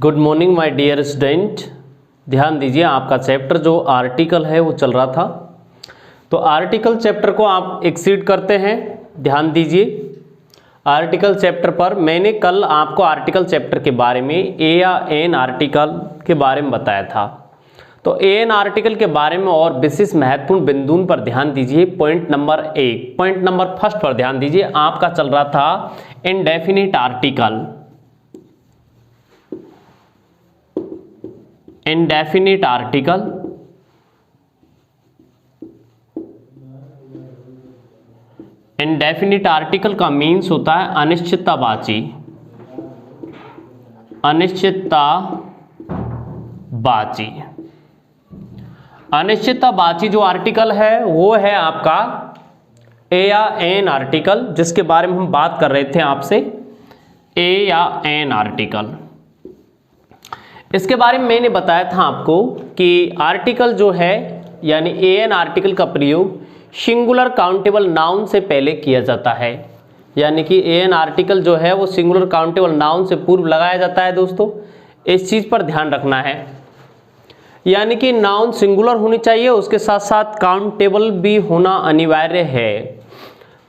Good morning my dear student. ध्यान दीजिए, आपका चैप्टर जो आर्टिकल है वो चल रहा था, तो आर्टिकल चैप्टर को आप एक्सीड करते हैं। ध्यान दीजिए, आर्टिकल चैप्टर पर मैंने कल आपको आर्टिकल चैप्टर के बारे में ए या एन आर्टिकल के बारे में बताया था। तो ए एन आर्टिकल के बारे में और विशेष महत्वपूर्ण बिंदुओं पर ध्यान दीजिए। Point number 1, point number first पर ध्यान दीजिए। आपका चल रहा था indefinite article. Indefinite article indefinite article का मीन्स होता है अनिश्चिततावाची। अनिश्चिततावाची अनिश्चिततावाची जो आर्टिकल है वो है आपका ए या एन आर्टिकल, जिसके बारे में हम बात कर रहे थे आपसे। ए या एन आर्टिकल, इसके बारे में मैंने बताया था आपको कि आर्टिकल जो है यानी ए एन आर्टिकल का प्रयोग सिंगुलर काउंटेबल नाउन से पहले किया जाता है। यानी कि ए एन आर्टिकल जो है वो सिंगुलर काउंटेबल नाउन से पूर्व लगाया जाता है। दोस्तों, इस चीज पर ध्यान रखना है, यानी कि नाउन सिंगुलर होनी चाहिए, उसके साथ साथ काउंटेबल भी होना अनिवार्य है।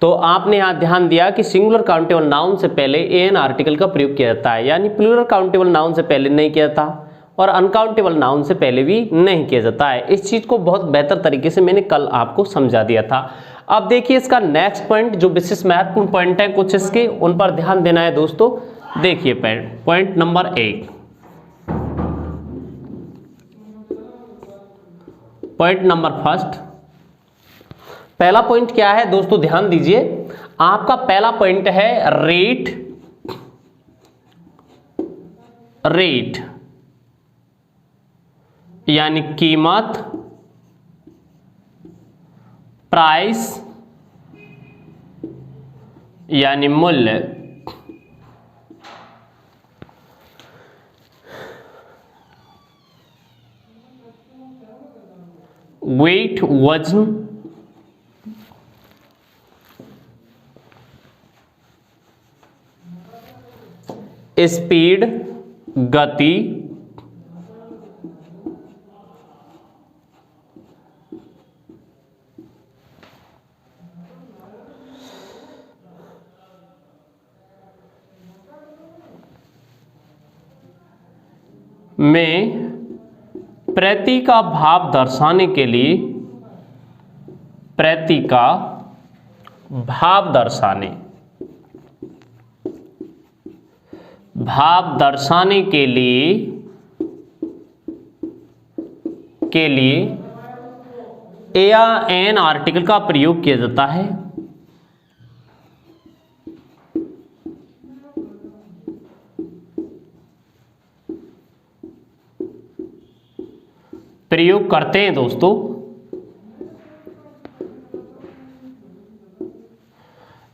तो आपने यहाँ ध्यान दिया कि सिंगुलर काउंटेबल नाउन से पहले ए एन आर्टिकल का प्रयोग किया जाता है, यानी प्लूरल काउंटेबल नाउन से पहले नहीं किया जाता और अनकाउंटेबल नाउन से पहले भी नहीं किया जाता है। इस चीज को बहुत बेहतर तरीके से मैंने कल आपको समझा दिया था। अब देखिए इसका नेक्स्ट पॉइंट, जो विशेष महत्वपूर्ण पॉइंट है कुछ इसके, उन पर ध्यान देना है दोस्तों। देखिए point number 1, point number first. पहला पॉइंट क्या है दोस्तों, ध्यान दीजिए। आपका पहला पॉइंट है रेट। रेट यानी कीमत, प्राइस यानी मूल्य। वेट वजन, स्पीड गति, में प्रति का भाव दर्शाने के लिए, प्रति का भाव दर्शाने के लिए ए या एन आर्टिकल का प्रयोग किया जाता है। प्रयोग करते हैं दोस्तों।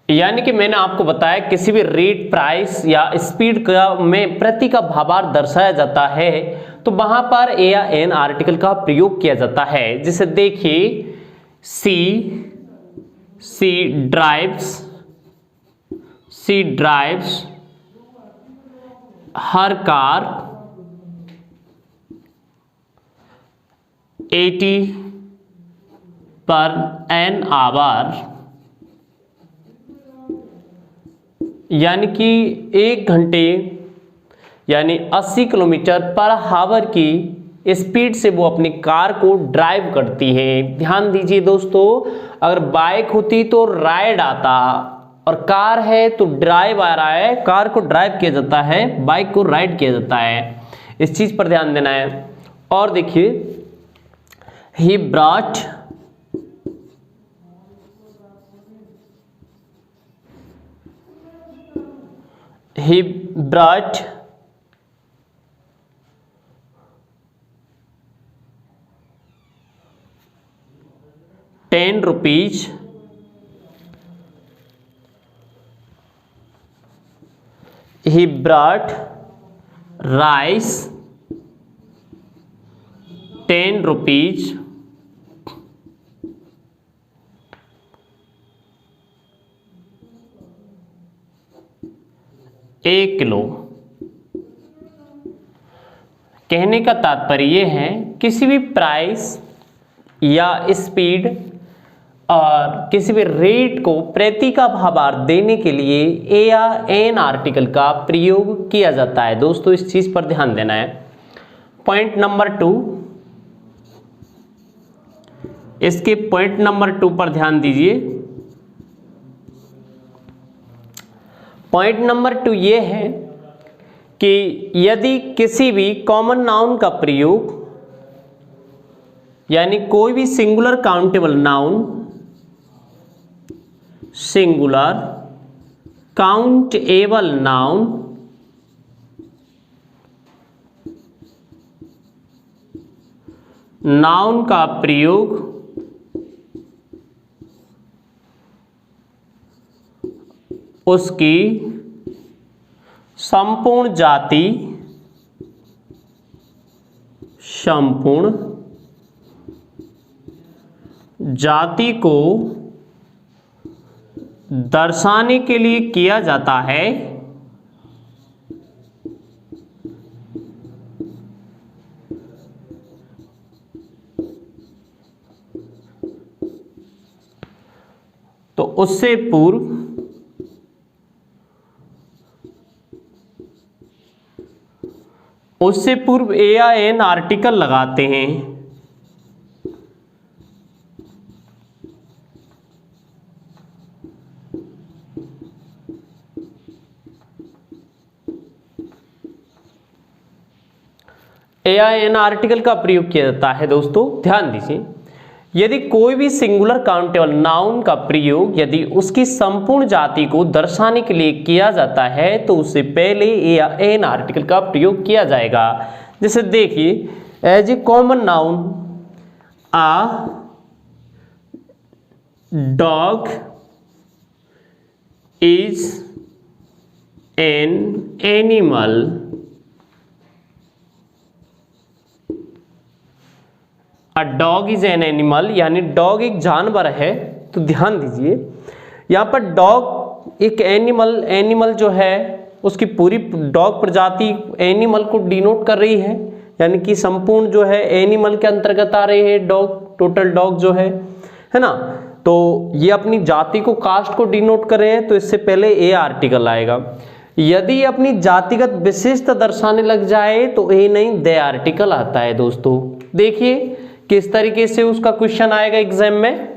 यानी कि मैंने आपको बताया किसी भी रेट, प्राइस या स्पीड का में प्रति का भावार्थ दर्शाया जाता है तो वहां पर ए या एन आर्टिकल का प्रयोग किया जाता है। जिसे देखिए सी ड्राइव्स हर कार 80 पर एन आवर, यानी कि 1 घंटे यानी 80 किलोमीटर पर हावर की स्पीड से वो अपनी कार को ड्राइव करती है। ध्यान दीजिए दोस्तों, अगर बाइक होती तो राइड आता और कार है तो ड्राइव आ रहा है। कार को ड्राइव किया जाता है, बाइक को राइड किया जाता है। इस चीज पर ध्यान देना है। और देखिए he brought 10 rupees he brought rice 10 rupees एक किलो। कहने का तात्पर्य ये है किसी भी प्राइस या स्पीड और किसी भी रेट को प्रति का भावार्थ देने के लिए ए या एन आर्टिकल का प्रयोग किया जाता है। दोस्तों इस चीज पर ध्यान देना है। पॉइंट नंबर 2, इसके पॉइंट नंबर 2 पर ध्यान दीजिए। पॉइंट नंबर 2 ये है कि यदि किसी भी कॉमन नाउन का प्रयोग यानी कोई भी singular countable noun, singular countable noun noun का प्रयोग उसकी संपूर्ण जाति को दर्शाने के लिए किया जाता है, तो उससे पूर्व ए या एन आर्टिकल लगाते हैं। ए या एन आर्टिकल का प्रयोग किया जाता है। दोस्तों ध्यान दीजिए, यदि कोई भी सिंगुलर काउंटेबल नाउन का प्रयोग यदि उसकी संपूर्ण जाति को दर्शाने के लिए किया जाता है तो उससे पहले ए या एन आर्टिकल का प्रयोग किया जाएगा। जैसे देखिए, as a common noun a dog is an animal, a dog is an animal यानी डॉग एक जानवर है। तो ध्यान दीजिए यहाँ पर डॉग एक एनिमल जो है उसकी पूरी डॉग प्रजाति एनिमल को डिनोट कर रही है, यानी कि संपूर्ण जो है एनिमल के अंतर्गत आ रहे हैं डॉग, टोटल डॉग जो है ना। तो ये अपनी जाति को, कास्ट को डिनोट कर रहे हैं, तो इससे पहले ए आर्टिकल आएगा। यदि अपनी जातिगत विशेषता दर्शाने लग जाए तो ए नहीं दे आर्टिकल आता है। दोस्तों देखिए किस तरीके से उसका क्वेश्चन आएगा एग्जाम में।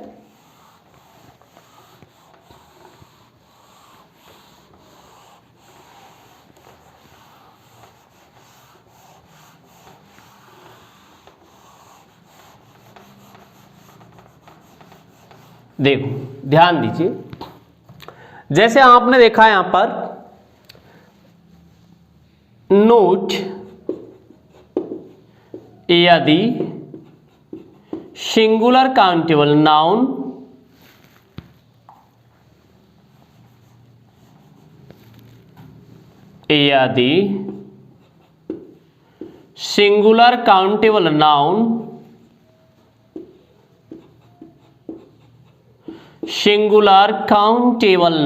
देखो ध्यान दीजिए, जैसे आपने देखा यहां पर नोट यदि सिंगुलर काउंटेबल नाउन यदि सिंगुलर काउंटेबल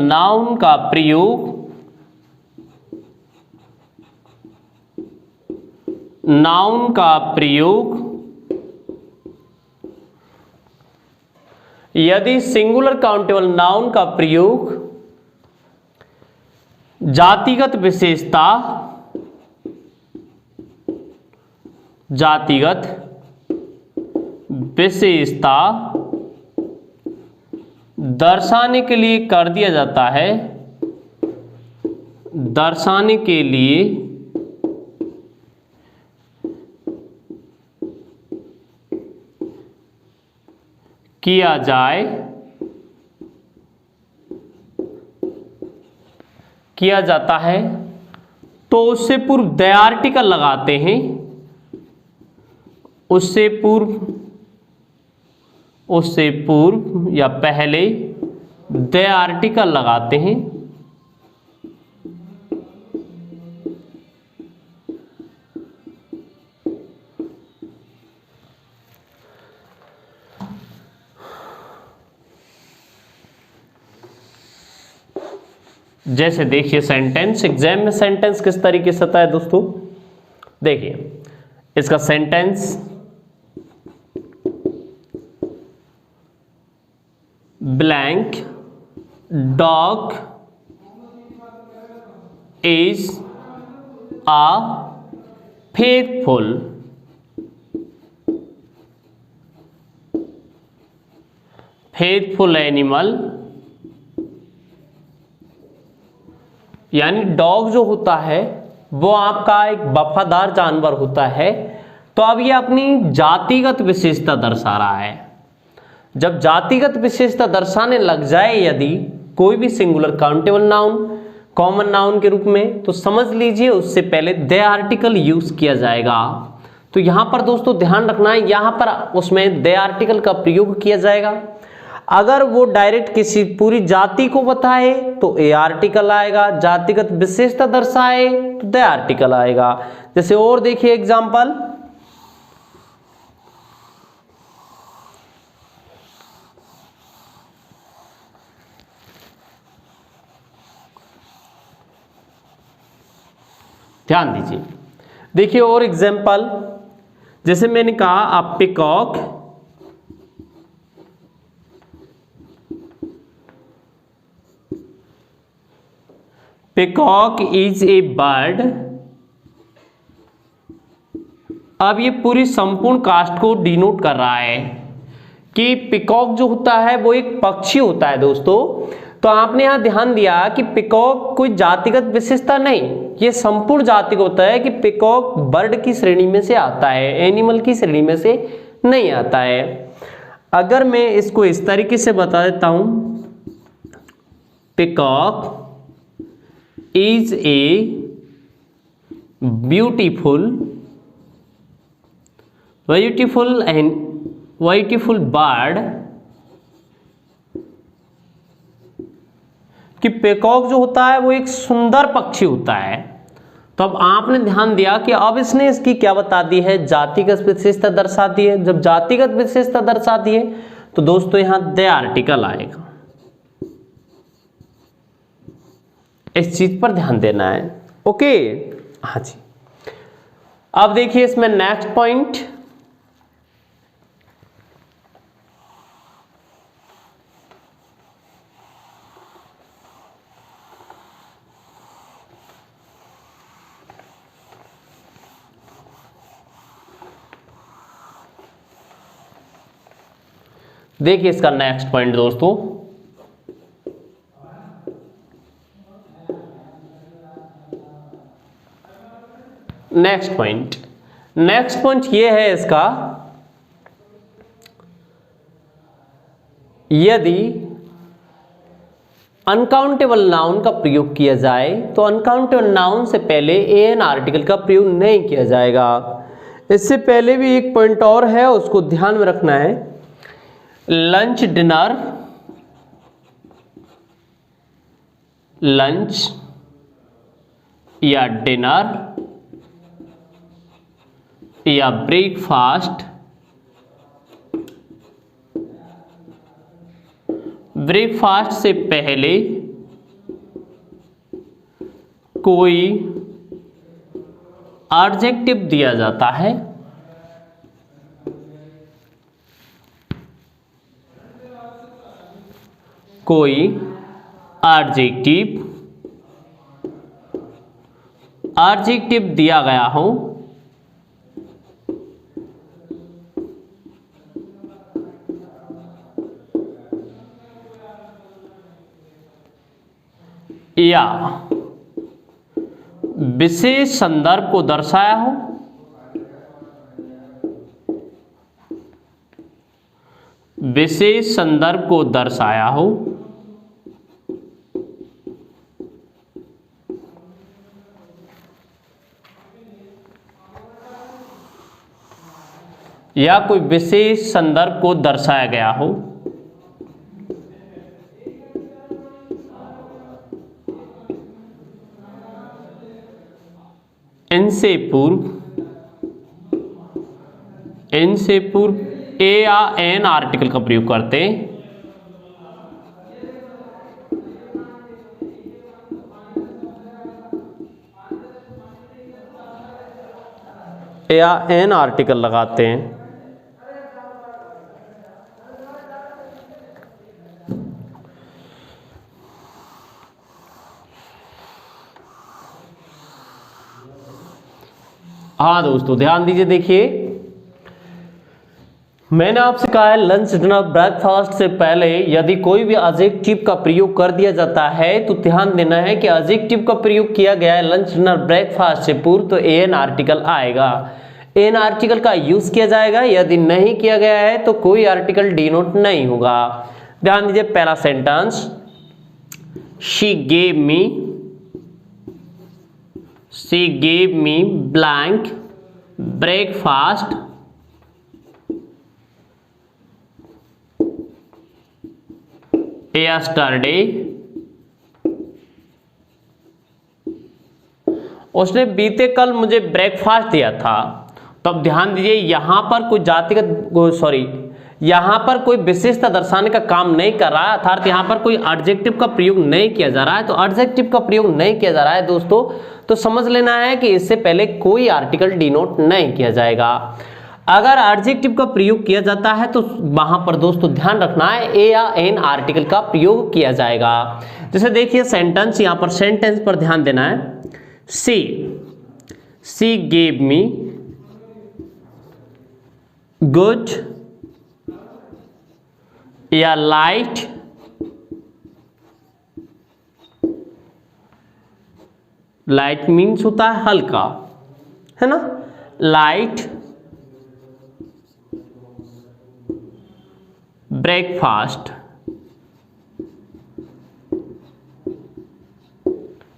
नाउन का प्रयोग यदि सिंगुलर काउंटेबल नाउन का प्रयोग जातिगत विशेषता दर्शाने के लिए कर दिया जाता है, दर्शाने के लिए किया जाता है, तो उससे पूर्व द आर्टिकल लगाते हैं, उससे पूर्व या पहले द आर्टिकल लगाते हैं। जैसे देखिए सेंटेंस, एग्जाम में सेंटेंस किस तरीके से आता है दोस्तों। देखिए इसका sentence, blank dog is a faithful animal. यानी डॉग जो होता है वो आपका एक वफादार जानवर होता है। तो अब ये अपनी जातिगत विशेषता दर्शा रहा है। जब जातिगत विशेषता दर्शाने लग जाए यदि कोई भी singular countable noun common noun के रूप में, तो समझ लीजिए उससे पहले दे आर्टिकल यूज किया जाएगा। तो यहां पर दोस्तों ध्यान रखना है, यहां पर उसमें दे आर्टिकल का प्रयोग किया जाएगा। अगर वो डायरेक्ट किसी पूरी जाति को बताए तो ए आर्टिकल आएगा, जातिगत विशेषता दर्शाए तो दे आर्टिकल आएगा। जैसे और देखिए एग्जांपल, ध्यान दीजिए, देखिए और एग्जांपल, जैसे मैंने कहा अ peacock peacock is a bird. अब ये पूरी संपूर्ण कास्ट को डिनोट कर रहा है कि पिकॉक जो होता है वो एक पक्षी होता है दोस्तों। तो आपने यहां ध्यान दिया कि पिकॉक कोई जातिगत विशेषता नहीं, ये संपूर्ण जाति को होता है कि पिकॉक बर्ड की श्रेणी में से आता है, एनिमल की श्रेणी में से नहीं आता है। अगर मैं इसको इस तरीके से बता देता हूं, peacock is a beautiful bird, कि पिकॉक जो होता है वो एक सुंदर पक्षी होता है। तो अब आपने ध्यान दिया कि अब इसने इसकी क्या बता दी है, जातिगत विशेषता दर्शा दी है। जब जातिगत विशेषता दर्शाती है तो दोस्तों यहां दे आर्टिकल आएगा, इस चीज पर ध्यान देना है। ओके, हाँ जी। अब देखिए इसमें नेक्स्ट पॉइंट, देखिए इसका नेक्स्ट पॉइंट दोस्तों, नेक्स्ट पॉइंट ये है इसका, यदि अनकाउंटेबल नाउन का प्रयोग किया जाए तो अनकाउंटेबल नाउन से पहले एन आर्टिकल का प्रयोग नहीं किया जाएगा। इससे पहले भी एक पॉइंट और है, उसको ध्यान में रखना है। लंच डिनर, लंच या डिनर या ब्रेकफास्ट, ब्रेकफास्ट से पहले कोई एडजेक्टिव दिया जाता है, कोई एडजेक्टिव दिया गया हो या विशेष संदर्भ को दर्शाया हो, विशेष संदर्भ को दर्शाया हो, या कोई विशेष संदर्भ को दर्शाया गया हो, इनसे पूर्व ए या एन आर्टिकल का प्रयोग करते हैं। या एन आर्टिकल लगाते हैं। हाँ दोस्तों ध्यान दीजिए, देखिए मैंने आपसे कहा है लंच डिनर ब्रेकफास्ट से पहले यदि कोई भी एडजेक्टिव का प्रयोग कर दिया जाता है तो ध्यान देना है कि एडजेक्टिव का प्रयोग किया गया है लंच डिनर ब्रेकफास्ट से पूर्व तो एन आर्टिकल आएगा, एन आर्टिकल का यूज किया जाएगा। यदि नहीं किया गया है तो कोई आर्टिकल डिनोट नहीं होगा। ध्यान दीजिए पहला sentence, she gave me blank breakfast yesterday. उसने बीते कल मुझे ब्रेकफास्ट दिया था। तब ध्यान दीजिए यहां पर कोई यहां पर कोई विशेषता दर्शाने का काम नहीं कर रहा है, अर्थात यहां पर कोई एडजेक्टिव का प्रयोग नहीं किया जा रहा है। तो एडजेक्टिव का प्रयोग नहीं किया जा रहा है दोस्तों, तो समझ लेना है कि इससे पहले कोई आर्टिकल डिनोट नहीं किया जाएगा। अगर एडजेक्टिव का प्रयोग किया जाता है तो वहां पर दोस्तों ध्यान रखना है ए या एन आर्टिकल का प्रयोग किया जाएगा। जैसे देखिए सेंटेंस, यहां पर सेंटेंस पर ध्यान देना है। सी गेव मी गुड या लाइट मीन्स होता है हल्का, है ना, लाइट ब्रेकफास्ट,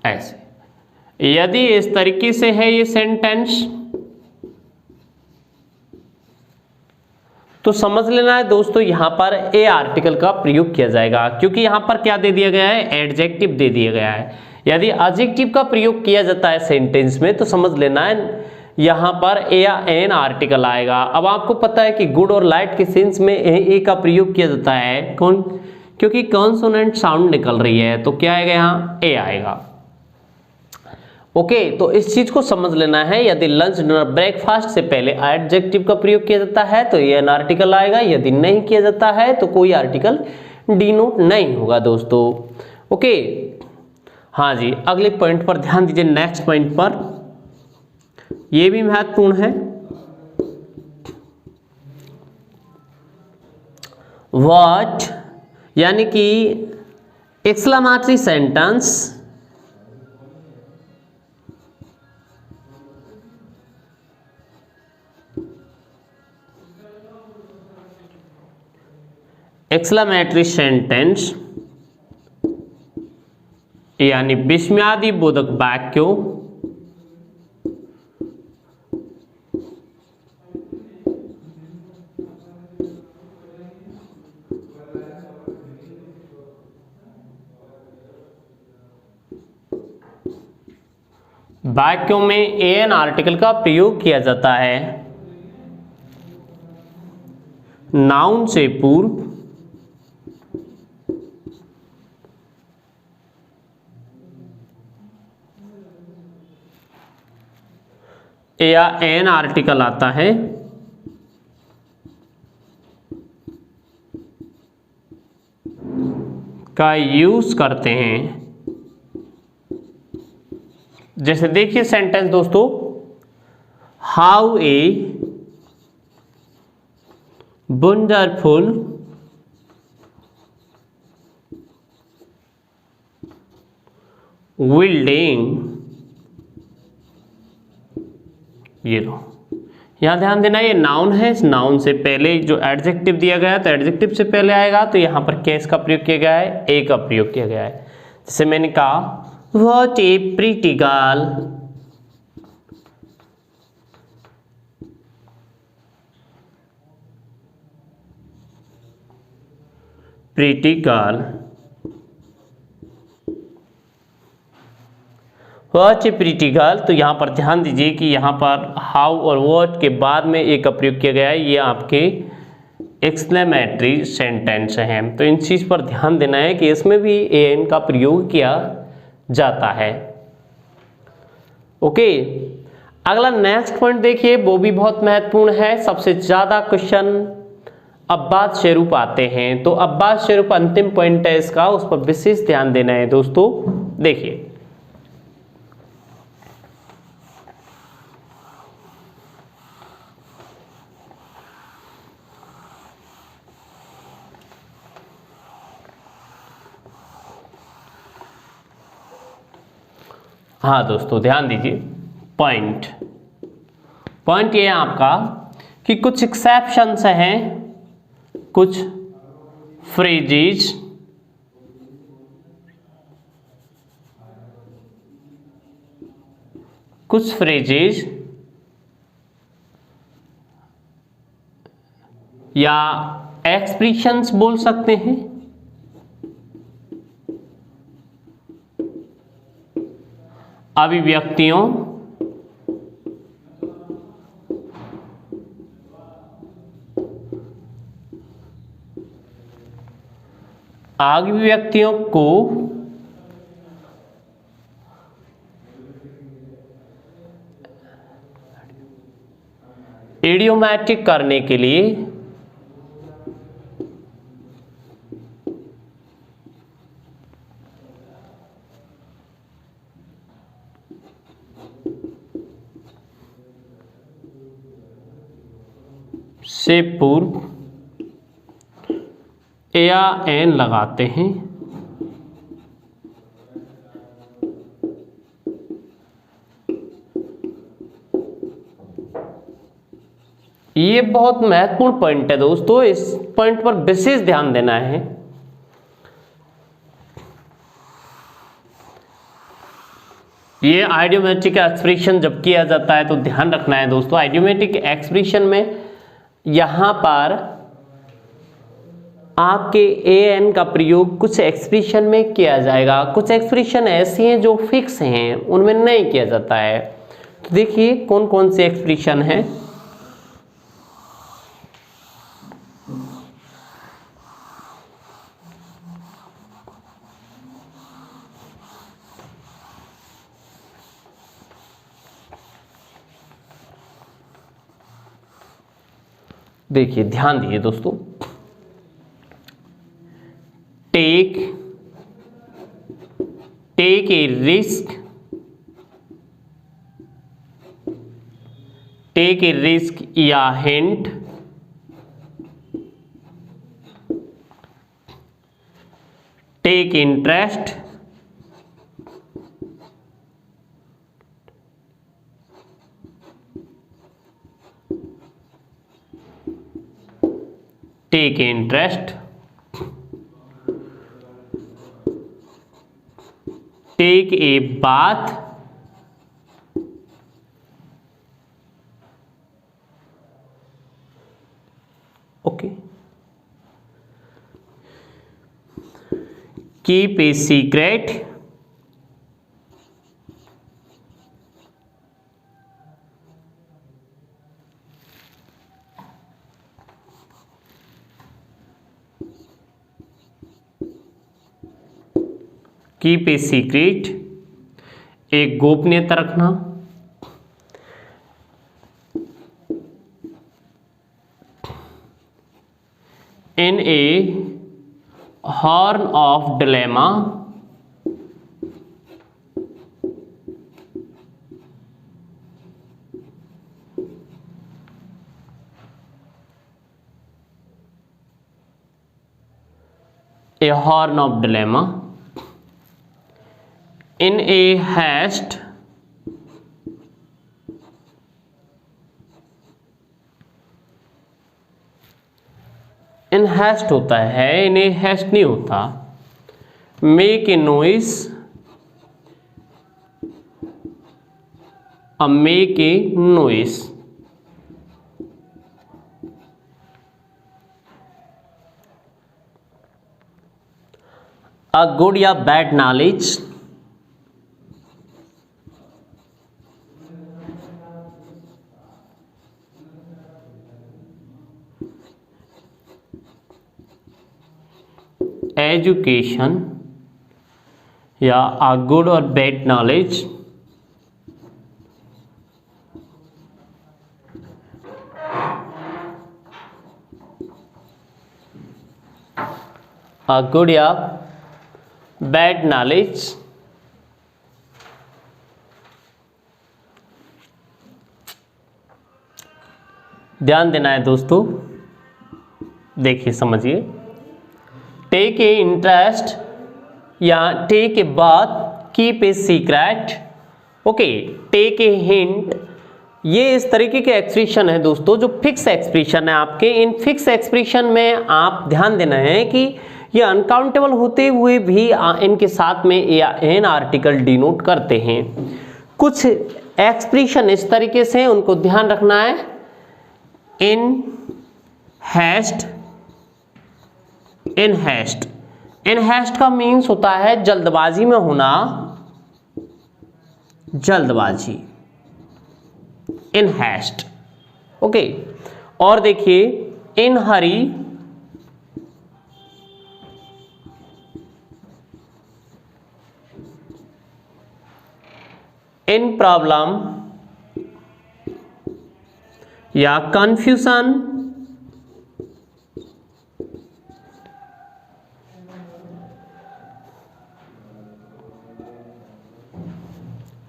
ऐसे। यदि इस तरीके से है ये सेंटेंस तो समझ लेना है दोस्तों यहां पर ए आर्टिकल का प्रयोग किया जाएगा, क्योंकि यहां पर क्या दे दिया गया है, एडजेक्टिव दे दिया गया है। यदि एडजेक्टिव का प्रयोग किया जाता है सेंटेंस में तो समझ लेना है यहां पर ए या एन आर्टिकल आएगा। अब आपको पता है कि गुड और लाइट के सेंस में ए का प्रयोग किया जाता है, कौन, क्योंकि कॉन्सोनेंट साउंड निकल रही है तो क्या आएगा, यहाँ ए आएगा। ओके, तो इस चीज को समझ लेना है। यदि लंच डिनर ब्रेकफास्ट से पहले एडजेक्टिव का प्रयोग किया जाता है तो एन आर्टिकल आएगा, यदि नहीं किया जाता है तो कोई आर्टिकल डिनोट नहीं होगा दोस्तों। ओके, हाँ जी, अगले पॉइंट पर ध्यान दीजिए, नेक्स्ट पॉइंट पर, यह भी महत्वपूर्ण है। व्हाट यानी कि एक्सक्लेमेटरी सेंटेंस यानी विस्मयादि बोधक वाक्यों में एन आर्टिकल का प्रयोग किया जाता है नाउन से पूर्व या एन आर्टिकल आता है का यूज करते हैं। जैसे देखिए सेंटेंस दोस्तों, हाउ ए वंडरफुल बिल्डिंग, ये लो, यहां ध्यान देना ये नाउन है, इस नाउन से पहले जो एडजेक्टिव दिया गया है तो एडजेक्टिव से पहले आएगा, तो यहां पर क्या इसका प्रयोग किया गया है, ए का प्रयोग किया गया है। जैसे मैंने कहा what A pretty girl, pretty girl, what A pretty girl. तो यहां पर ध्यान दीजिए कि यहां पर हाउ और व्हाट के बाद में ए का प्रयोग किया गया है, ये आपके एक्सक्लेमेटरी सेंटेंस हैं। तो इन चीज पर ध्यान देना है कि इसमें भी एन का प्रयोग किया जाता है। ओके, अगला नेक्स्ट पॉइंट देखिए, वो भी बहुत महत्वपूर्ण है, सबसे ज्यादा क्वेश्चन अब्बास स्वरूप आते हैं। तो अब्बास स्वरूप अंतिम पॉइंट है इसका, उस पर विशेष ध्यान देना है दोस्तों। देखिए हाँ दोस्तों ध्यान दीजिए, पॉइंट ये है आपका कि कुछ एक्सेप्शंस हैं, कुछ फ्रेजेज या एक्सप्रेशंस बोल सकते हैं, अभिव्यक्तियों को इडियोमैटिक करने के लिए से पूर्व या एन लगाते हैं। ये बहुत महत्वपूर्ण पॉइंट है दोस्तों, इस पॉइंट पर विशेष ध्यान देना है। ये आइडियोमेट्रिक एक्सप्रेशन जब किया जाता है तो ध्यान रखना है दोस्तों, आइडियोमेट्रिक एक्सप्रेशन में यहां पर आपके ए एन का प्रयोग कुछ एक्सप्रेशन में किया जाएगा, कुछ एक्सप्रेशन ऐसी हैं जो फिक्स हैं, उनमें नहीं किया जाता है। तो देखिए कौन कौन से एक्सप्रेशन हैं। देखिए ध्यान दीजिए दोस्तों, टेक ए रिस्क या hint, take interest, take interest, take a bath, okay, keep a secret, keep a secret, एक गोपनीयता रखना, in a horn of dilemma, a horn of dilemma, in a haste, in haste होता है, in a haste नहीं होता, make a noise, make a noise, a good या bad knowledge, education या a good और bad knowledge, गुड या bad knowledge. ध्यान देना है दोस्तों, देखिए समझिए। टेक ए इंटरेस्ट या टेक ए बात, keep a secret. Okay, take a hint, ये इस तरीके के एक्सप्रेशन है दोस्तों जो फिक्स एक्सप्रेशन है आपके। इन फिक्स एक्सप्रेशन में आप ध्यान देना है कि ये अनकाउंटेबल होते हुए भी इनके साथ में ए एन आर्टिकल डिनोट करते हैं। कुछ एक्सप्रेशन इस तरीके से, उनको ध्यान रखना है। इन हैस्ट, इन हैस्ट, इन हैस्ट का मीन्स होता है जल्दबाजी में होना, जल्दबाजी, इन हैस्ट। ओके, और देखिए इन हरी, इन प्रॉब्लम या confusion,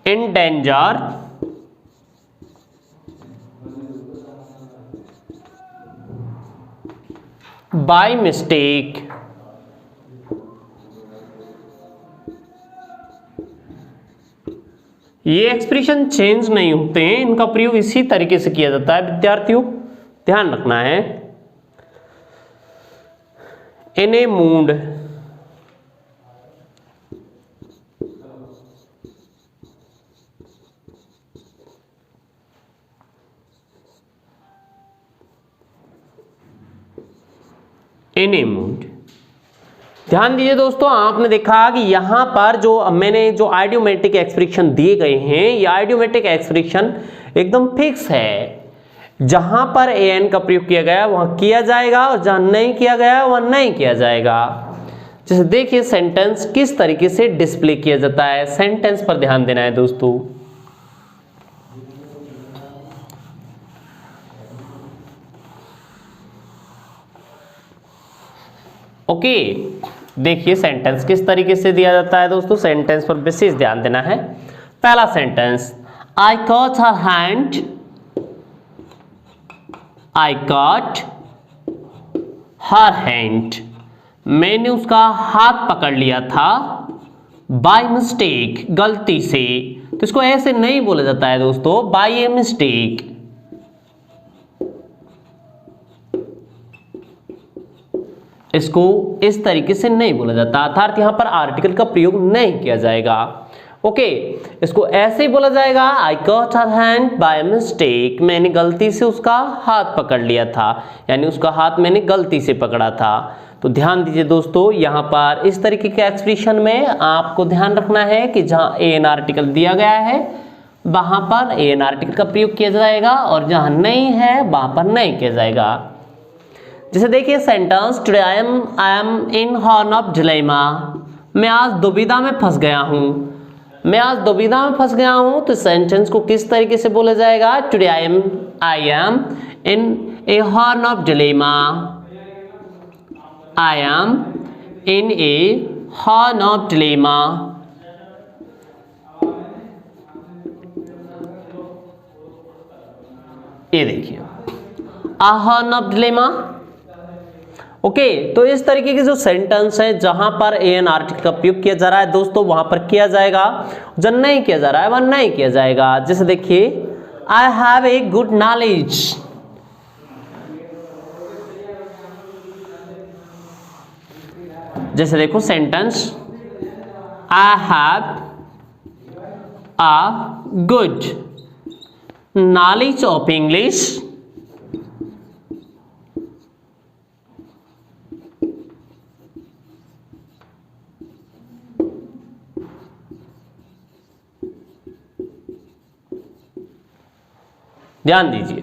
in danger, by mistake, ये एक्सप्रेशन चेंज नहीं होते हैं, इनका प्रयोग इसी तरीके से किया जाता है विद्यार्थियों, ध्यान रखना है। इन ए मूड, इन ए मूड। ध्यान दीजिए दोस्तों, आपने देखा कि यहां पर जो मैंने जो आइडियोमेट्रिक एक्सप्रेशन दिए गए हैं, ये आइडियोमेट्रिक एक्सप्रेशन एकदम फिक्स है। जहां पर ए एन का प्रयोग किया गया वहां किया जाएगा और जहां नहीं किया गया वहां नहीं किया जाएगा। जैसे देखिए सेंटेंस किस तरीके से डिस्प्ले किया जाता है, सेंटेंस पर ध्यान देना है दोस्तों। ओके, देखिए सेंटेंस किस तरीके से दिया जाता है दोस्तों, सेंटेंस पर विशेष ध्यान देना है। पहला सेंटेंस, आई कॉट हर हैंड, आई कॉट हर हैंड, मैंने उसका हाथ पकड़ लिया था, बाय मिस्टेक, गलती से। तो इसको ऐसे नहीं बोला जाता है दोस्तों, बाय ए मिस्टेक। इसको इस तरीके से नहीं बोला जाता, अर्थात यहां पर आर्टिकल का प्रयोग नहीं किया जाएगा। ओके, इसको ऐसे ही बोला जाएगा, आई caught her hand by mistake, मैंने गलती से उसका हाथ पकड़ लिया था, यानी उसका हाथ मैंने गलती से पकड़ा था। तो ध्यान दीजिए दोस्तों, यहां पर इस तरीके के एक्सप्रेशन में आपको ध्यान रखना है कि जहां ए एन आर्टिकल दिया गया है वहां पर ए एन आर्टिकल का प्रयोग किया जाएगा और जहां नहीं है वहां पर नहीं किया जाएगा। जैसे देखिए sentence, today I am in horn of dilemma, मैं आज दुविधा में फंस गया हूं, मैं आज दुविधा में फंस गया हूं। तो सेंटेंस को किस तरीके से बोला जाएगा, today I am in a horn of dilemma, I am in a horn of dilemma. ये देखिए आ हॉर्न ऑफ डिलेमा। ओके, तो इस तरीके के जो सेंटेंस है जहां पर ए एन आर्टिकल का प्रयोग किया जा रहा है दोस्तों वहां पर किया जाएगा, जब नहीं किया जा रहा है वहां नहीं किया जाएगा। जैसे देखिए, I have a good knowledge, जैसे देखो sentence, I have a good knowledge of English, ध्यान दीजिए,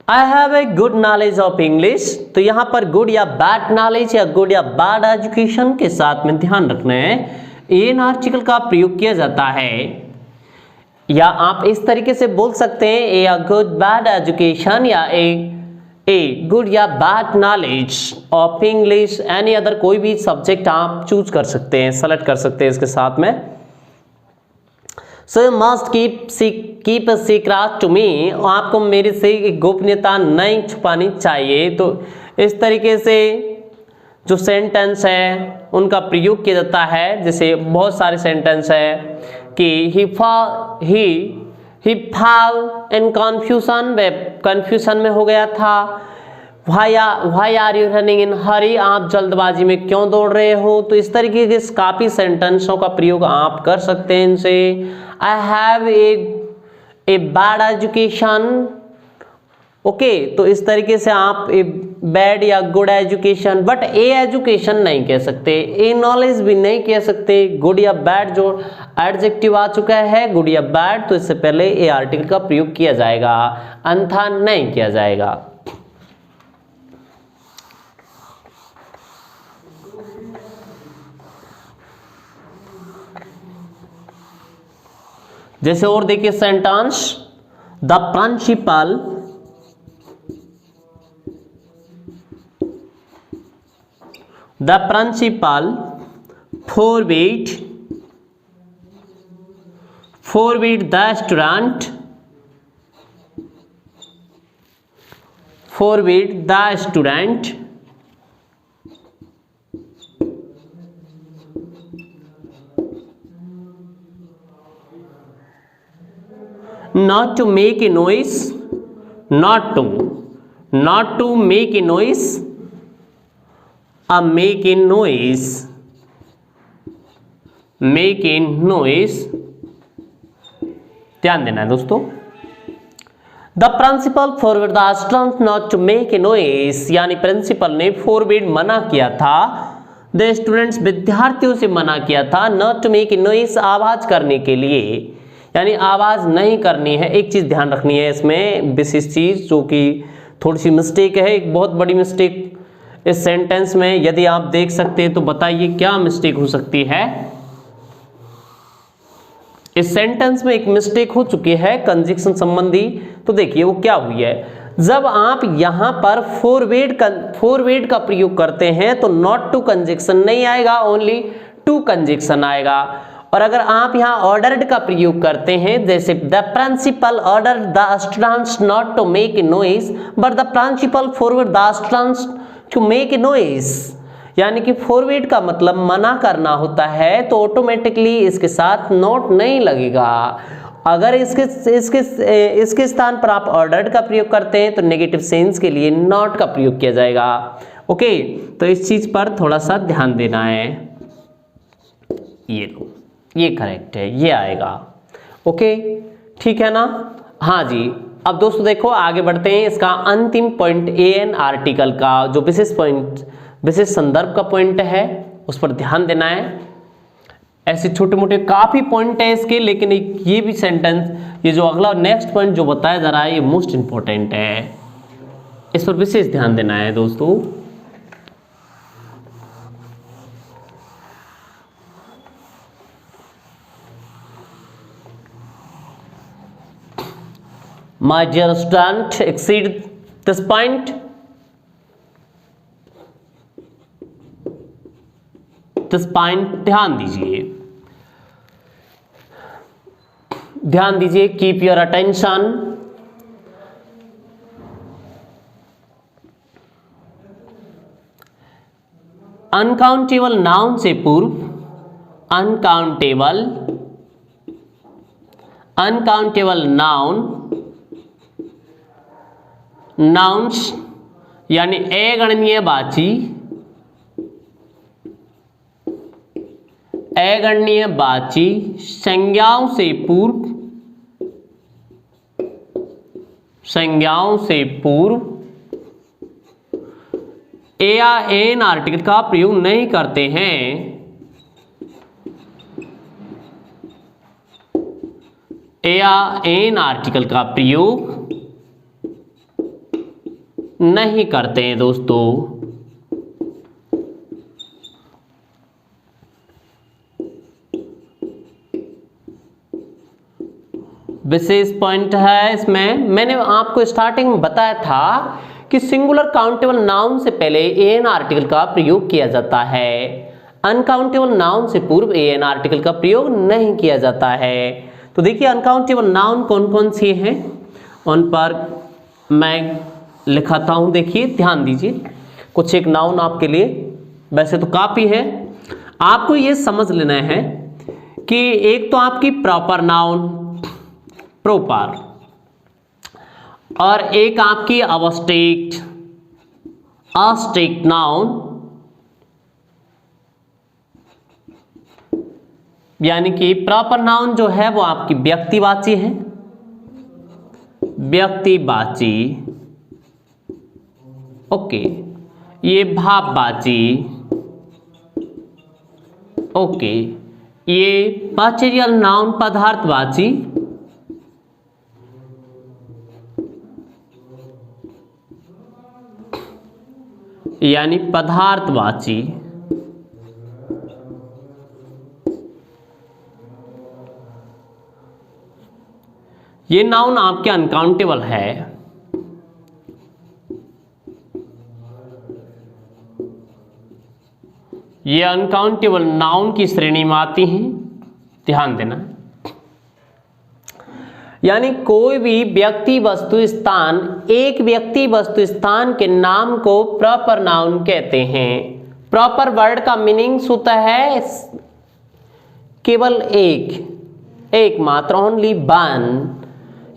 I have a good knowledge of English. तो यहां पर गुड या बैड नॉलेज या गुड या बैड एजुकेशन के साथ में ध्यान रखना है एन आर्टिकल का प्रयोग किया जाता है। या आप इस तरीके से बोल सकते हैं, ए गुड बैड एजुकेशन या ए ए गुड या bad knowledge of English, any other कोई भी सब्जेक्ट आप चूज कर सकते हैं, सेलेक्ट कर सकते हैं इसके साथ में। So must keep a secret to me, आपको मेरे से एक गोपनीयता नहीं छुपानी चाहिए। तो इस तरीके से जो सेंटेंस है उनका प्रयोग किया जाता है। जैसे बहुत सारे सेंटेंस है कि ही फॉल इन कन्फ्यूजन, वे कन्फ्यूजन में हो गया था। Why are you running in hurry, आप जल्दबाजी में क्यों दौड़ रहे हो। तो इस तरीके के काफी सेंटेंसों का प्रयोग आप कर सकते हैं इनसे। I have a bad education, okay, तो इस तरीके से आप ए बैड या good education, but A education नहीं कह सकते, ए नॉलेज भी नहीं कह सकते। गुड या बैड जो एडजेक्टिव आ चुका है, गुड या बैड, तो इससे पहले ए आर्टिकल का प्रयोग किया जाएगा, अन्यथा नहीं किया जाएगा। जैसे और देखिए sentence, the principal forbid the student not to make a noise, not to make a noise, make a noise, ध्यान देना है दोस्तों। The principal forward the student not to make a noise, यानी प्रिंसिपल ने फॉरवर्ड मना किया था, the students विद्यार्थियों से मना किया था, not to make a noise आवाज करने के लिए, यानी आवाज नहीं करनी है। एक चीज ध्यान रखनी है इसमें, विशेष चीज जो कि थोड़ी सी मिस्टेक है, एक बहुत बड़ी मिस्टेक इस सेंटेंस में, यदि आप देख सकते हैं तो बताइए क्या मिस्टेक हो सकती है। इस सेंटेंस में एक मिस्टेक हो चुकी है कंजक्शन संबंधी, तो देखिए वो क्या हुई है। जब आप यहां पर फॉरवर्ड का प्रयोग करते हैं तो नॉट टू कंजक्शन नहीं आएगा, ओनली टू कंजक्शन आएगा। और अगर आप यहां ऑर्डर्ड का प्रयोग करते हैं, जैसे the principal order the students not to make a noise but the principal forward the students to make a noise, यानी कि फॉरवर्ड का मतलब मना करना होता है, तो ऑटोमेटिकली इसके साथ नॉट नहीं लगेगा। अगर इसके स्थान पर आप ऑर्डर्ड का प्रयोग करते हैं तो नेगेटिव सेंस के लिए नॉट का प्रयोग किया जाएगा। ओके, तो इस चीज पर थोड़ा सा ध्यान देना है। ये लो, ये करेक्ट है, ये आएगा। ओके, ठीक है ना। हाँ जी, अब दोस्तों देखो आगे बढ़ते हैं। इसका अंतिम पॉइंट एन आर्टिकल का जो विशेष संदर्भ का पॉइंट है उस पर ध्यान देना है। ऐसे छोटे मोटे काफी पॉइंट है इसके, लेकिन ये भी सेंटेंस, ये जो अगला नेक्स्ट पॉइंट जो बताया जा रहा है, ये मोस्ट इंपॉर्टेंट है, इस पर विशेष ध्यान देना है दोस्तों। My dear student, exceed this point. This point ध्यान दीजिए, keep your attention. Uncountable noun से पूर्व अनकाउंटेबल नाउन्स यानी अगणनीय वाची संज्ञाओं से पूर्व ए या एन आर्टिकल का प्रयोग नहीं करते हैं। ए या एन आर्टिकल का प्रयोग नहीं करते हैं दोस्तों। विशेष पॉइंट है इसमें, मैंने आपको स्टार्टिंग में बताया था कि सिंगुलर काउंटेबल नाउन से पहले एन आर्टिकल का प्रयोग किया जाता है, अनकाउंटेबल नाउन से पूर्व एन आर्टिकल का प्रयोग नहीं किया जाता है। तो देखिए अनकाउंटेबल नाउन कौन कौन से हैं उन पर मैं लिखाता हूं। देखिए ध्यान दीजिए, कुछ एक नाउन आपके लिए, वैसे तो काफी है, आपको ये समझ लेना है कि एक तो आपकी प्रॉपर नाउन, प्रॉपर, और एक आपकी अवस्थित, अस्टिक नाउन, यानी कि प्रॉपर नाउन जो है वो आपकी व्यक्तिवाची है, व्यक्तिवाची, ओके, ये भाववाची, ओके, ये मटेरियल नाउन पदार्थवाची, यानी पदार्थवाची, ये नाउन आपके अनकाउंटेबल है। ये अनकाउंटेबल नाउन की श्रेणी में आती हैं, ध्यान देना। यानी कोई भी व्यक्ति वस्तु स्थान, एक व्यक्ति वस्तु स्थान के नाम को प्रॉपर नाउन कहते हैं। प्रॉपर वर्ड का मीनिंग होता है केवल एक मात्र, ओनली वन,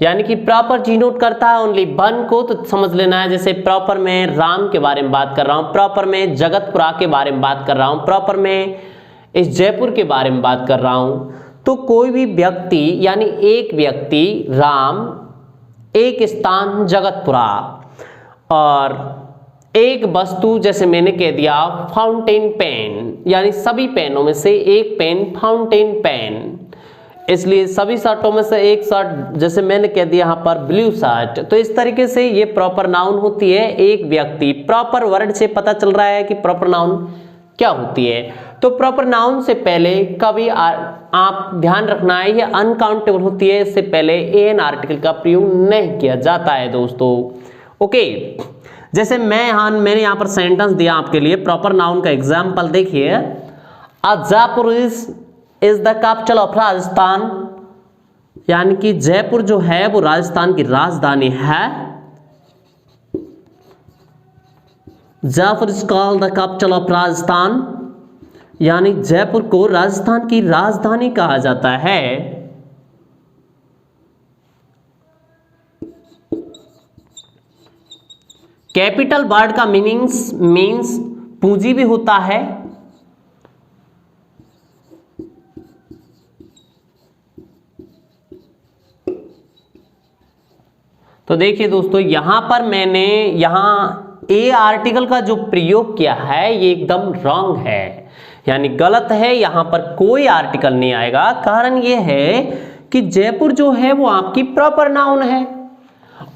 यानी कि प्रॉपर डिनोट करता है ओनली वन को। तो समझ लेना है, जैसे प्रॉपर में राम के बारे में बात कर रहा हूं, प्रॉपर में जगतपुरा के बारे में बात कर रहा हूं, प्रॉपर में इस जयपुर के बारे में बात कर रहा हूं। तो कोई भी व्यक्ति यानी एक व्यक्ति राम, एक स्थान जगतपुरा, और एक वस्तु जैसे मैंने कह दिया फाउंटेन पेन, यानी सभी पेनों में से एक पेन फाउंटेन पेन, इसलिए सभी शर्टों में से एक शर्ट, जैसे मैंने कह दिया यहाँ पर ब्लू शर्ट। तो इस तरीके से ये प्रॉपर नाउन होती है एक व्यक्ति। प्रॉपर वर्ड से पता चल रहा है कि प्रॉपर नाउन क्या होती है। तो प्रॉपर नाउन से पहले कभी आप ध्यान रखना है ये अनकाउंटेबल होती है, इससे पहले एन आर्टिकल का प्रयोग नहीं किया जाता है दोस्तों। ओके, जैसे मैंने यहाँ पर सेंटेंस दिया आपके लिए प्रॉपर नाउन का एग्जाम्पल देखिए। Jaipur is the capital of Rajasthan, यानी कि जयपुर जो है वो राजस्थान की राजधानी है। Jaipur is called the capital of Rajasthan, यानी जयपुर को राजस्थान की राजधानी कहा जाता है। कैपिटल वर्ड का मीन्स पूंजी भी होता है। तो देखिए दोस्तों, यहां पर मैंने ए आर्टिकल का जो प्रयोग किया है ये एकदम रॉन्ग है, यानी गलत है। यहां पर कोई आर्टिकल नहीं आएगा। कारण ये है कि जयपुर जो है वो आपकी प्रॉपर नाउन है,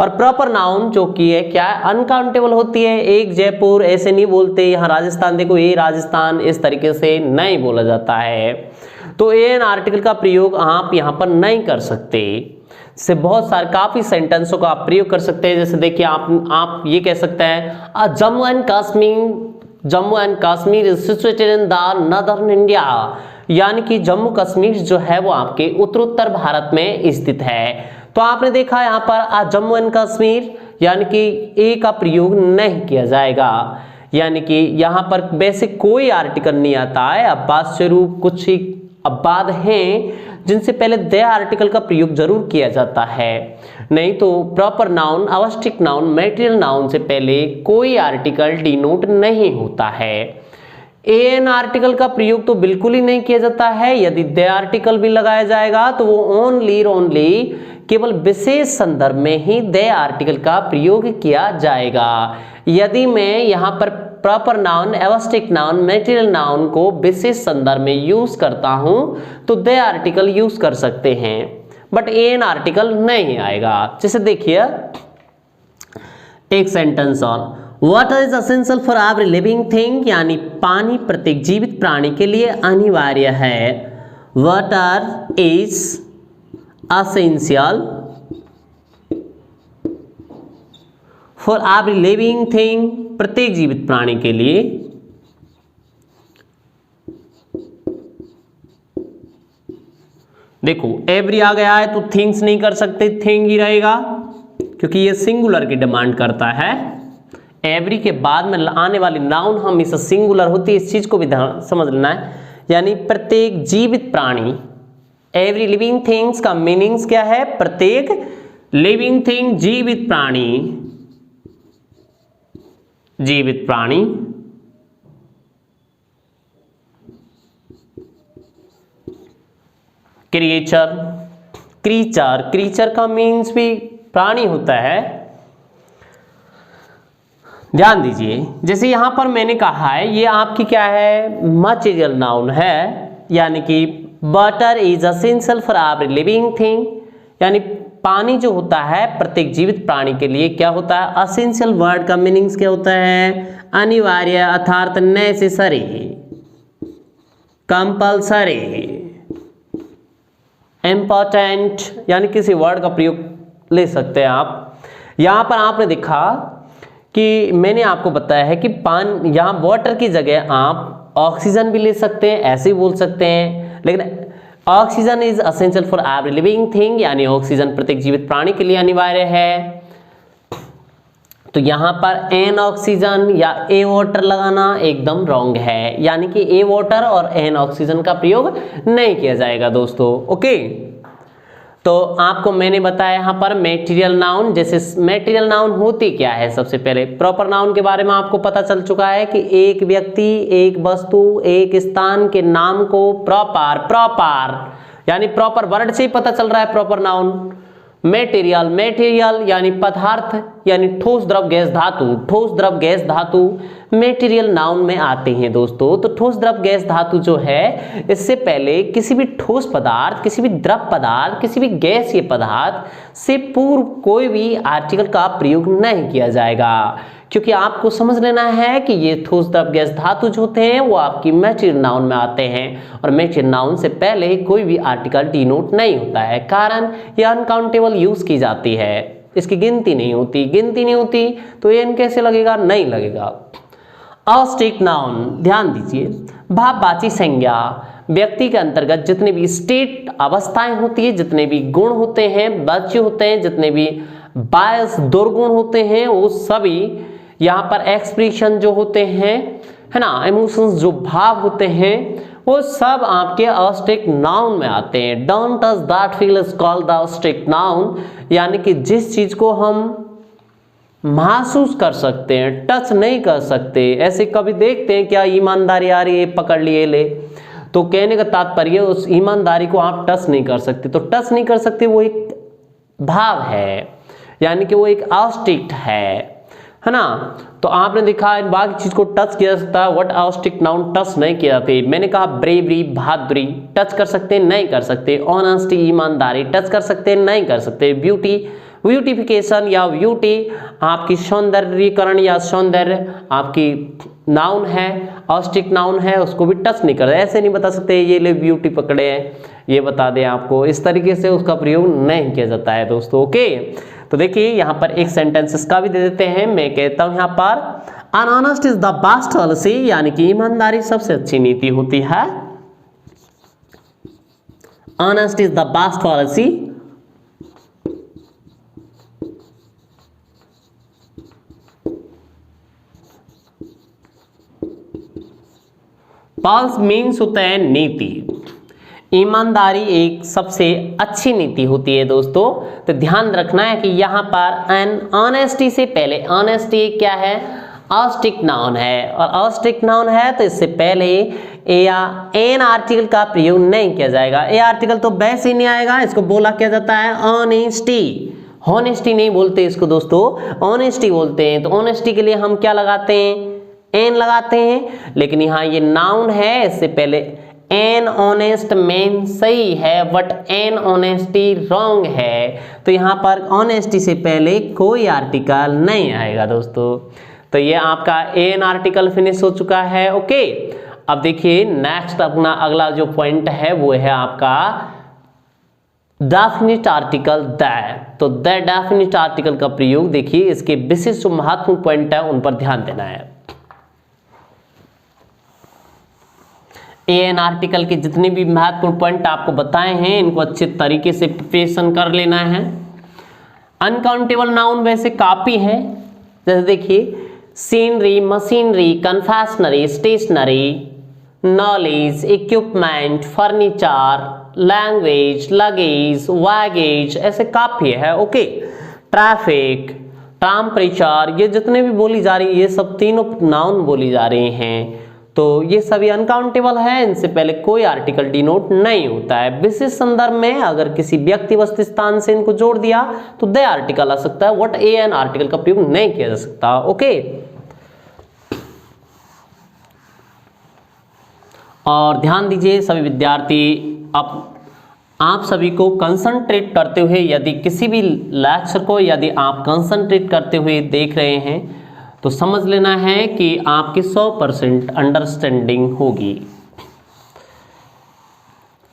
और प्रॉपर नाउन जो कि है क्या है, अनकाउंटेबल होती है। एक जयपुर ऐसे नहीं बोलते, यहाँ राजस्थान देखो, ये राजस्थान, इस तरीके से नहीं बोला जाता है। तो एन आर्टिकल का प्रयोग आप यहाँ पर नहीं कर सकते। से बहुत सारे काफी सेंटेंसों का आप प्रयोग कर सकते हैं। जैसे देखिए आप ये कह सकते हैं Jammu and Kashmir is situated in the northern India, यानी कि जम्मू कश्मीर जो है वो आपके उत्तरोत्तर भारत में स्थित है। तो आपने देखा यहाँ पर जम्मू एंड कश्मीर, यानी कि ए का प्रयोग नहीं किया जाएगा, यानी कि यहाँ पर बेसिक कोई आर्टिकल नहीं आता है। अब बात स्वरूप कुछ ही अबाद हैं जिनसे पहले द आर्टिकल का प्रयोग जरूर किया जाता है, नहीं तो प्रॉपर नाउन, आवश्यक नाउन, मैटेरियल नाउन से पहले कोई आर्टिकल डिनोट नहीं होता है। एन आर्टिकल का प्रयोग तो बिल्कुल ही नहीं किया जाता है। यदि द आर्टिकल भी लगाया जाएगा तो वो ओनली केवल विशेष संदर्भ में ही द आर्टिकल का प्रयोग किया जाएगा। यदि मैं यहाँ पर proper noun, abstract noun, material noun को विशेष संदर्भ में यूज करता हूं तो द आर्टिकल यूज कर सकते हैं, बट एन आर्टिकल नहीं आएगा। जैसे देखिए एक सेंटेंस और, water is essential for every living thing, यानी पानी प्रत्येक जीवित प्राणी के लिए अनिवार्य है। Water is essential for every living thing, प्रत्येक जीवित प्राणी के लिए, देखो एवरी आ गया है तो थिंग्स नहीं कर सकते, थिंग ही रहेगा क्योंकि ये सिंगुलर की डिमांड करता है। एवरी के बाद में आने वाली नाउन हमेशा सिंगुलर होती है, इस चीज को भी ध्यान समझ लेना है। यानी प्रत्येक जीवित प्राणी, एवरी लिविंग थिंग्स का मीनिंग्स क्या है? प्रत्येक लिविंग थिंग, जीवित प्राणी, जीवित प्राणी, क्रिएचर, क्रीचर, क्रीचर का मीन्स भी प्राणी होता है। ध्यान दीजिए, जैसे यहां पर मैंने कहा है ये आपकी क्या है? मटेरियल नाउन है, यानी कि water is essential for every living thing, यानी पानी जो होता है प्रत्येक जीवित प्राणी के लिए क्या होता है? एसेंशियल वर्ड का मीनिंग्स क्या होता है? अनिवार्य अर्थात नेसेसरी, कंपल्सरी, इम्पोर्टेंट, यानी किसी वर्ड का प्रयोग ले सकते हैं आप। यहां पर आपने देखा कि मैंने आपको बताया है कि पानी, यहां वाटर की जगह आप ऑक्सीजन भी ले सकते हैं, ऐसे ही बोल सकते हैं, लेकिन oxygen is essential for every living thing, यानी ऑक्सीजन प्रत्येक जीवित प्राणी के लिए अनिवार्य है। तो यहां पर एन ऑक्सीजन या ए वाटर लगाना एकदम रॉन्ग है, यानी कि ए वाटर और एन ऑक्सीजन का प्रयोग नहीं किया जाएगा दोस्तों। ओके, तो आपको मैंने बताया यहां पर मेटीरियल नाउन, जैसे मेटीरियल नाउन होती क्या है? सबसे पहले प्रॉपर नाउन के बारे में आपको पता चल चुका है कि एक व्यक्ति, एक वस्तु, एक स्थान के नाम को प्रॉपर यानी प्रॉपर वर्ड से ही पता चल रहा है प्रॉपर नाउन। मेटेरियल, मेटेरियल यानी पदार्थ, यानी ठोस द्रव गैस धातु, ठोस द्रव गैस धातु मेटेरियल नाउन में आते हैं दोस्तों। तो ठोस द्रव गैस धातु जो है, इससे पहले किसी भी ठोस पदार्थ, किसी भी द्रव पदार्थ, किसी भी गैसीय पदार्थ से पूर्व कोई भी आर्टिकल का प्रयोग नहीं किया जाएगा, क्योंकि आपको समझ लेना है कि ये ठोस द्रव गैस धातु जो होते हैं वो आपकी मेटेरियल नाउन में आते हैं, और मेटेरियल नाउन से पहले कोई भी आर्टिकल डिनोट नहीं होता है, कारण ये अनकाउंटेबल यूज की जाती है, इसकी गिनती नहीं होती। गिनती नहीं होती तो एन कैसे लगेगा? नहीं लगेगा। अस्टेट नाउन, ध्यान दीजिए, भाववाची संज्ञा, व्यक्ति के अंतर्गत जितने भी स्टेट अवस्थाएं होती है, जितने भी गुण होते हैं, वाच्य होते हैं, जितने भी बायस दुर्गुण होते हैं, वो सभी यहाँ पर एक्सप्रेशन जो होते हैं, है ना, इमोशंस जो भाव होते हैं, वो सब आपके अस्टेट नाउन में आते हैं। Don't touch that feel is called the state noun, यानी कि जिस चीज को हम महसूस कर सकते हैं, टच नहीं कर सकते। ऐसे कभी देखते हैं क्या ईमानदारी आ रही है, पकड़ लिए ले, तो कहने का तात्पर्य उस ईमानदारी को आप टच नहीं कर सकते। तो टच नहीं कर सकते वो एक भाव है, यानी कि वो एक अस्टेट है ना। तो आपने देखा इन बाकी चीज को टच किया जा सकता है, व्हाट अस्टेट नाउन टच नहीं किया जाते। मैंने कहा ब्रेवरी, बहादुरी टच कर सकते हैं, नहीं कर सकते। ऑनेस्टी, ईमानदारी टच कर सकते हैं, नहीं कर सकते। ब्यूटी, ब्यूटिफिकेशन या ब्यूटी आपकी सौंदर्यीकरण या सौंदर्य आपकी नाउन है, अस्टेट नाउन है, उसको भी टच नहीं कर रहे। ऐसे नहीं बता सकते ये ले ब्यूटी पकड़े हैं, ये बता दें आपको, इस तरीके से उसका प्रयोग नहीं किया जाता है दोस्तों। ओके, तो देखिए यहाँ पर एक सेंटेंसेस का भी दे देते हैं। मैं कहता हूँ यहाँ पर unhonest is the best policy, यानी कि ईमानदारी सबसे अच्छी नीति होती है। Honest is the best policy. False means होता है नीति। ईमानदारी एक सबसे अच्छी नीति होती है दोस्तों। तो ध्यान रखना है कि यहाँ पर एन ऑनेस्टी से पहले, ऑनेस्टी क्या है? अस्टेट नाउन है, और अस्टेट नाउन है तो इससे पहले ए या एन आर्टिकल का प्रयोग नहीं किया जाएगा। ए आर्टिकल तो वैसे ही नहीं आएगा, इसको बोला क्या जाता है? ऑनेस्टी। हॉनेस्टी नहीं बोलते इसको दोस्तों, ऑनेस्टी बोलते हैं। तो ऑनेस्टी के लिए हम क्या लगाते हैं? एन लगाते हैं। लेकिन यहाँ ये नाउन है, इससे पहले एन ऑनेस्ट मेन सही है, बट एन ऑनेस्टी रॉन्ग है। तो यहाँ पर ऑनेस्टी से पहले कोई आर्टिकल नहीं आएगा दोस्तों। तो ये आपका एन आर्टिकल फिनिश हो चुका है। ओके, अब देखिए नेक्स्ट अपना अगला जो पॉइंट है वो है आपका डेफिनिट आर्टिकल द, तो द डेफिनिट आर्टिकल का प्रयोग देखिए, इसके विशिष्ट जो महत्वपूर्ण पॉइंट है उन पर ध्यान देना है। एन आर्टिकल के जितने भी महत्वपूर्ण पॉइंट आपको बताए हैं इनको अच्छे तरीके से प्रिपरेशन कर लेना है। अनकाउंटेबल नाउन वैसे काफी है, जैसे देखिए scenery, machinery, confectionery, stationery, knowledge, equipment, furniture, language, luggage, baggage, ऐसे काफी है। ओके, ट्रैफिक, टेम्परेचर, ये जितने भी बोली जा रही है ये सब तीनों नाउन बोली जा रही हैं, तो ये सभी अनकाउंटेबल है, इनसे पहले कोई आर्टिकल डिनोट नहीं होता है। विशेष संदर्भ में अगर किसी व्यक्ति वस्तु स्थान से इनको जोड़ दिया तो द आर्टिकल आ सकता है, व्हाट एन आर्टिकल का प्रयोग नहीं किया जा सकता। ओके, और ध्यान दीजिए सभी विद्यार्थी, अब आप सभी को कंसंट्रेट करते हुए, यदि किसी भी लेक्चर को यदि आप कंसंट्रेट करते हुए देख रहे हैं तो समझ लेना है कि आपकी 100% अंडरस्टैंडिंग होगी।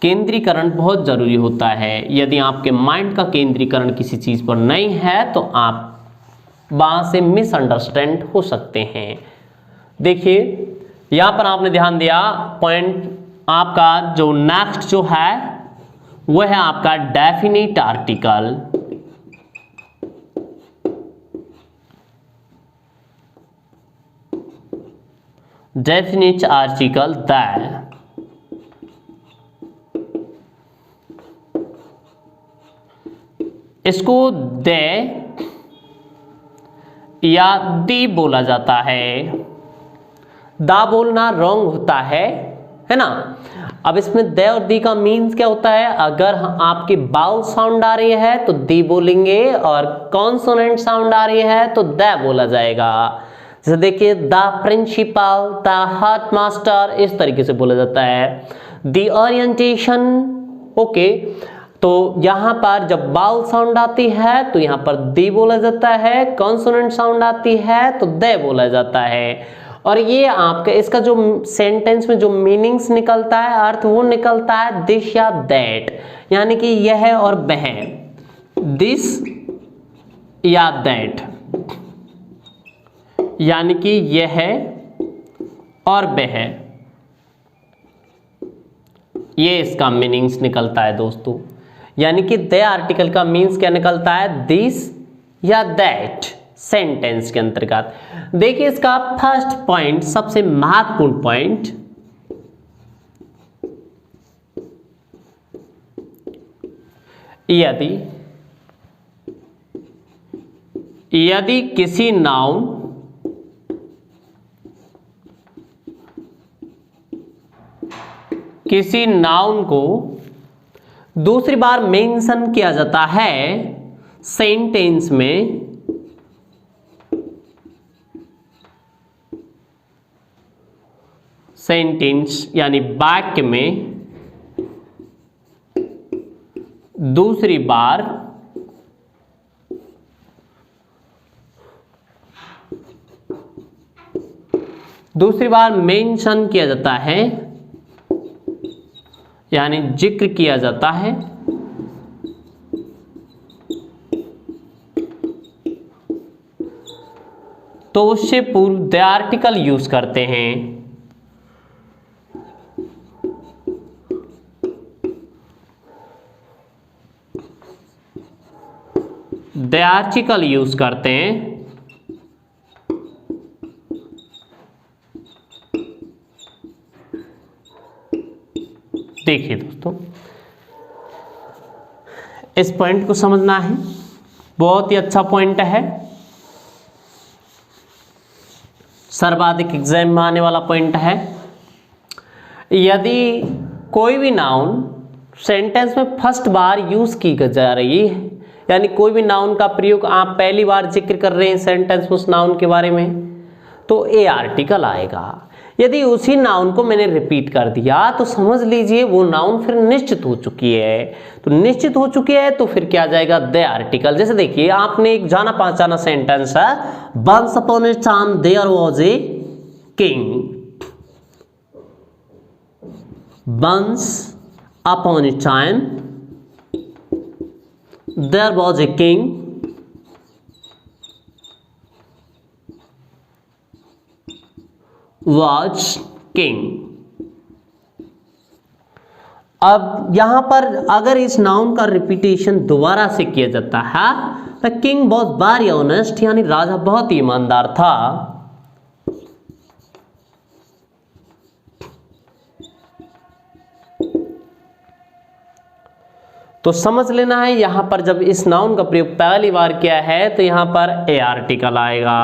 केंद्रीकरण बहुत जरूरी होता है, यदि आपके माइंड का केंद्रीकरण किसी चीज पर नहीं है तो आप वहां से मिसअंडरस्टैंड हो सकते हैं। देखिए यहां पर आपने ध्यान दिया, पॉइंट आपका जो नेक्स्ट जो है वह है आपका definite article. Definite article the, इसको दे या दी बोला जाता है। दा बोलना रॉन्ग होता है ना। अब इसमें दे और दी का मीन्स क्या होता है, अगर आपकी बाउल साउंड आ रही है तो दी बोलेंगे और कॉन्सोनेंट साउंड आ रही है तो द बोला जाएगा। जैसे देखिए the principal, the headmaster, इस तरीके से बोला जाता है। द ओरिएंटेशन, ओके, तो यहां पर जब बाउल साउंड आती है तो यहां पर दी बोला जाता है, कॉन्सोनेंट साउंड आती है तो द बोला जाता है। और ये आपका इसका जो सेंटेंस में जो मीनिंग्स निकलता है, अर्थ वो निकलता है दिस या दैट, यानी कि यह और वह, दिस या दैट, यानी कि यह और वह, ये इसका मीनिंग्स निकलता है दोस्तों। यानी कि द आर्टिकल का मीन्स क्या निकलता है, दिस या दैट सेंटेंस के अंतर्गत। देखिए इसका फर्स्ट पॉइंट, सबसे महत्वपूर्ण पॉइंट, यदि किसी नाउन को दूसरी बार मेंशन किया जाता है सेंटेंस में, सेंटेंस यानी वाक्य में दूसरी बार मेंशन किया जाता है, यानी जिक्र किया जाता है, तो उससे पूर्व द आर्टिकल यूज करते हैं। द आर्टिकल यूज करते हैं। देखिए दोस्तों, इस पॉइंट को समझना है, बहुत ही अच्छा पॉइंट है, सर्वाधिक एग्जाम में आने वाला पॉइंट है। यदि कोई भी नाउन सेंटेंस में फर्स्ट बार यूज की जा रही है, यानी कोई भी नाउन का प्रयोग आप पहली बार जिक्र कर रहे हैं सेंटेंस उस नाउन के बारे में, तो ए आर्टिकल आएगा। यदि उसी नाउन को मैंने रिपीट कर दिया तो समझ लीजिए वो नाउन फिर निश्चित हो चुकी है, तो निश्चित हो चुकी है तो फिर क्या आ जाएगा, द आर्टिकल। जैसे देखिए आपने एक जाना पहचाना सेंटेंस है, once upon a time there was a king, once upon a time there was a king was king. अब यहां पर अगर इस नाउन का रिपीटेशन दोबारा से किया जाता है तो किंग वॉज वेरी ऑनेस्ट, यानी राजा बहुत ही ईमानदार था। तो समझ लेना है यहां पर जब इस नाउन का प्रयोग पहली बार किया है तो यहां पर ए आर्टिकल आएगा।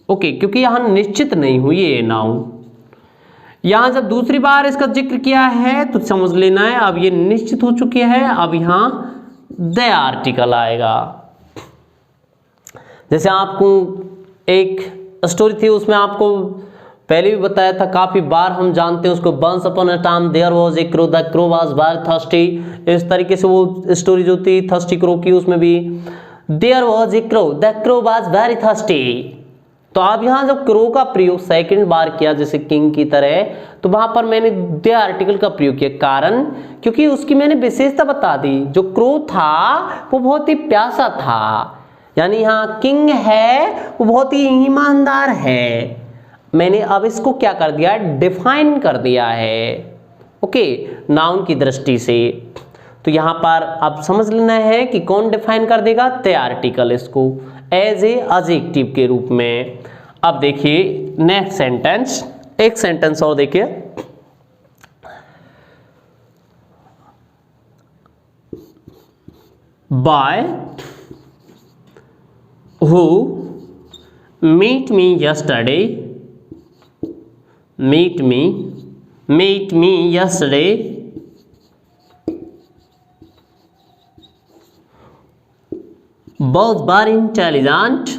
ओके, क्योंकि यहां निश्चित नहीं हुई ये नाउन। यहां जब दूसरी बार इसका जिक्र किया है तो समझ लेना है अब ये निश्चित हो चुकी है, अब यहां द आर्टिकल आएगा। जैसे आपको एक स्टोरी थी उसमें आपको पहले भी बताया था, काफी बार हम जानते हैं उसको, once upon a time there was a crow, the crow was very thirsty. इस तरीके से वो स्टोरी जो थी थर्स्टी क्रो की, उसमें भी there was a crow, the crow was very thirsty. तो आप यहां जब क्रो का प्रयोग सेकंड बार किया जैसे किंग की तरह, तो वहां पर मैंने द आर्टिकल का प्रयोग किया, कारण क्योंकि उसकी मैंने विशेषता बता दी। जो क्रो था वो बहुत ही प्यासा था, यानी यहाँ किंग है वो बहुत ही ईमानदार है। मैंने अब इसको क्या कर दिया, डिफाइन कर दिया है, ओके, नाउन की दृष्टि से। तो यहां पर अब समझ लेना है कि कौन डिफाइन कर देगा, द आर्टिकल, इसको एज ए एडजेक्टिव के रूप में। अब देखिए नेक्स्ट सेंटेंस, एक सेंटेंस और देखिए, by who meet me yesterday, meet me yesterday was very intelligent,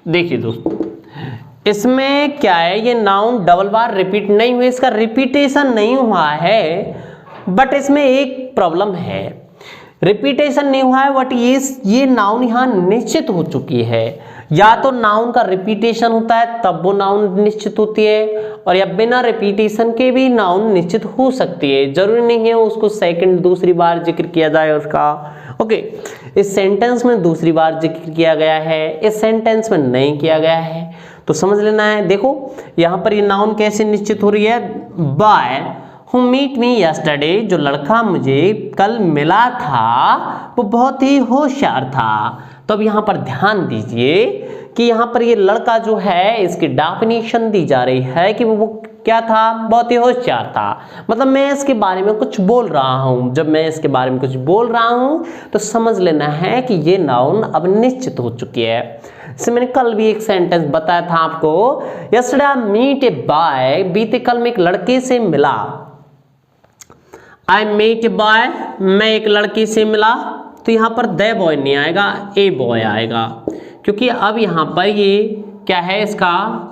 देखिए दोस्तों इसमें क्या है, ये नाउन डबल बार रिपीट नहीं हुए, इसका रिपीटेशन नहीं हुआ है, बट इसमें एक प्रॉब्लम है, रिपीटेशन नहीं हुआ है बट ये नाउन यहाँ निश्चित हो चुकी है। या तो नाउन का रिपीटेशन होता है तब वो नाउन निश्चित होती है, और या बिना रिपीटेशन के भी नाउन निश्चित हो सकती है, जरूरी नहीं है उसको सेकंड दूसरी बार जिक्र किया जाए उसका। ओके, इस सेंटेंस में दूसरी बार जिक्र किया गया है, इस सेंटेंस में नहीं किया गया है, तो समझ लेना है। देखो यहाँ पर ये नाउन कैसे निश्चित हो रही है, by who meet me yesterday, जो लड़का मुझे कल मिला था वो बहुत ही होशियार था। तो अब यहाँ पर ध्यान दीजिए कि यहाँ पर ये लड़का जो है इसकी डेफिनेशन दी जा रही है कि वो क्या था, बहुत ही होशियार था। मतलब मैं इसके बारे में कुछ बोल रहा हूँ, जब मैं इसके बारे में कुछ बोल रहा हूँ तो समझ लेना है कि ये नाउन अब निश्चित हो चुकी है। जैसे मैंने कल भी एक सेंटेंस बताया था आपको, yesterday I meet a boy, बीते कल मैं एक लड़के से मिला। आई मेट ए बॉय, मैं एक लड़की से मिला, तो यहाँ पर द बॉय नहीं आएगा, ए बॉय आएगा, क्योंकि अब यहाँ पर ये क्या है, इसका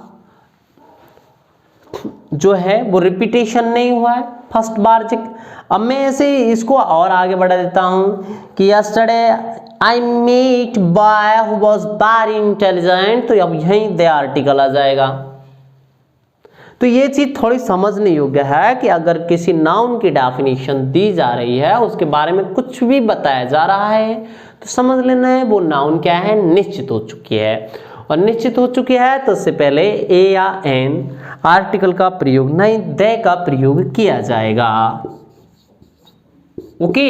जो है वो रिपीटेशन नहीं हुआ है फर्स्ट बार जिक्र। अब मैं ऐसे इसको और आगे बढ़ा देता हूँ कि yesterday I met boy who was very intelligent, तो अब यहीं द आर्टिकल आ जाएगा। तो ये चीज थोड़ी समझने योग्य है कि अगर किसी नाउन की डेफिनेशन दी जा रही है, उसके बारे में कुछ भी बताया जा रहा है, तो समझ लेना है वो नाउन क्या है, निश्चित हो चुकी है। और निश्चित हो चुकी है तो उससे पहले ए या एन आर्टिकल का प्रयोग नहीं, द का प्रयोग किया जाएगा। Okay,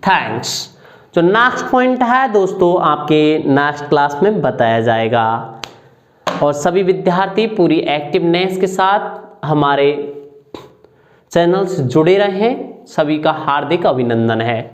thanks. जो नेक्स्ट पॉइंट है दोस्तों आपके नेक्स्ट क्लास में बताया जाएगा। और सभी विद्यार्थी पूरी एक्टिवनेस के साथ हमारे चैनल से जुड़े रहें, सभी का हार्दिक अभिनंदन है।